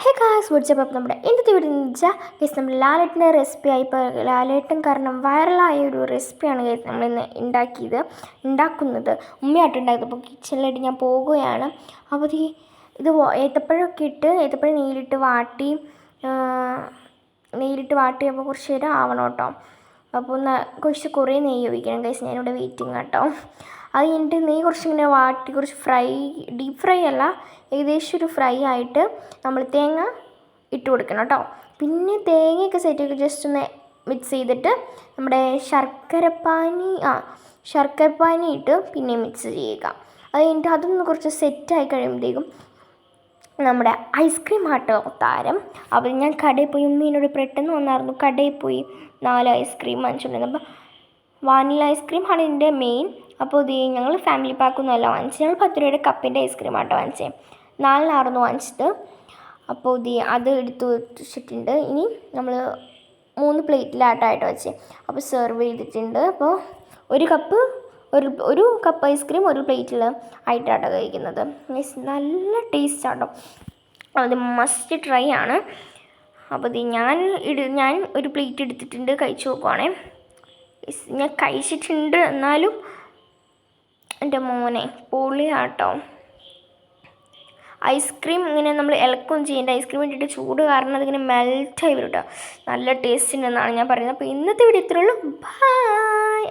Hey guys WhatsApp അപ്പോൾ നമ്മുടെ ഇന്നത്തെ വീഡിയോ എന്ന് വെച്ചാൽ ഗൈസ് നമ്മൾ ലാലേട്ടൻ്റെ റെസിപ്പി ആയിപ്പോൾ ലാലേട്ടൻ കാരണം വൈറലായ ഒരു റെസിപ്പിയാണ് ഗൈസ് നമ്മളിന്ന് ഉണ്ടാക്കുന്നത് ഉമ്മയായിട്ടുണ്ടാക്കുന്നത്. അപ്പോൾ കിച്ചണിലായിട്ട് ഞാൻ പോകുകയാണ്. അപ്പോൾ ഇത് ഏത്തപ്പഴമൊക്കെ ഇട്ട് ഏത്തപ്പഴം നെയ്യിലിട്ട് വാട്ടി അപ്പോൾ കുറച്ച് നേരം ആവണം കേട്ടോ. അപ്പോൾ കുറേ നെയ്യ് ഒഴിക്കണം ഗൈസ്. ഞാനിവിടെ വെയിറ്റിംഗ് കേട്ടോ. അത് കഴിഞ്ഞിട്ട് നെയ്യ് കുറച്ചിങ്ങനെ വാട്ടി കുറച്ച് ഡീപ്പ് ഫ്രൈ അല്ല, ഏകദേശം ഒരു ഫ്രൈ ആയിട്ട് നമ്മൾ തേങ്ങ ഇട്ട് കൊടുക്കണം കേട്ടോ. പിന്നെ തേങ്ങയൊക്കെ സെറ്റ് ജസ്റ്റ് ഒന്ന് മിക്സ് ചെയ്തിട്ട് നമ്മുടെ ശർക്കരപ്പാനി ഇട്ട് പിന്നെ മിക്സ് ചെയ്യുക. അത് കഴിഞ്ഞിട്ട് അതൊന്ന് കുറച്ച് സെറ്റായി കഴിയുമ്പോഴത്തേക്കും നമ്മുടെ ഐസ്ക്രീം ആട്ടോ താരം. അപ്പോൾ ഞാൻ കടയിൽ പോയി, ഉമ്മീനോട് പെട്ടെന്ന് വന്നായിരുന്നു, കടയിൽ പോയി 4 ഐസ്ക്രീം വാങ്ങിച്ചിട്ടുണ്ടായിരുന്നു. അപ്പോൾ വാനില ഐസ്ക്രീം ആണ് ഇതിൻ്റെ മെയിൻ. അപ്പോൾ ഞങ്ങൾ ഫാമിലി പാക്കൊന്നും അല്ല വാങ്ങിച്ചത്, ഞങ്ങൾ 10 രൂപയുടെ കപ്പിൻ്റെ ഐസ്ക്രീം ആട്ടോ വാങ്ങിച്ചത്. 4 വാങ്ങിച്ചത്. അപ്പോൾ അത് എടുത്ത് വെച്ചിട്ടുണ്ട്. ഇനി നമ്മൾ 3 പ്ലേറ്റിലാട്ടായിട്ട് വെച്ച് അപ്പോൾ സെർവ് ചെയ്തിട്ടുണ്ട്. അപ്പോൾ ഒരു കപ്പ് ഐസ്ക്രീം ഒരു പ്ലേറ്റിൽ ആയിട്ടാട്ടോ കഴിക്കുന്നത്. നല്ല ടേസ്റ്റ് ആട്ടോ, അത് മസ്റ്റ് ട്രൈ ആണ്. അപ്പോൾ ഞാൻ ഒരു പ്ലേറ്റ് എടുത്തിട്ടുണ്ട്, കഴിച്ച് നോക്കുവാണേ. ഞാൻ കഴിച്ചിട്ടുണ്ട്, എന്നാലും എൻ്റെ മോനെ പൊളിയാട്ടോ. ഐസ്ക്രീം ഇങ്ങനെ നമ്മൾ ഇളക്കുകയും ചെയ്യേണ്ട, ഐസ്ക്രീം ഇട്ടിട്ട് ചൂട് കാരണം അതിങ്ങനെ മെൽറ്റായി വരും കേട്ടോ. നല്ല ടേസ്റ്റ് ഉണ്ടെന്നാണ് ഞാൻ പറയുന്നത്. അപ്പോൾ ഇന്നത്തെ വീഡിയോ ഇത്രയേ ഉള്ളൂ. ബൈ.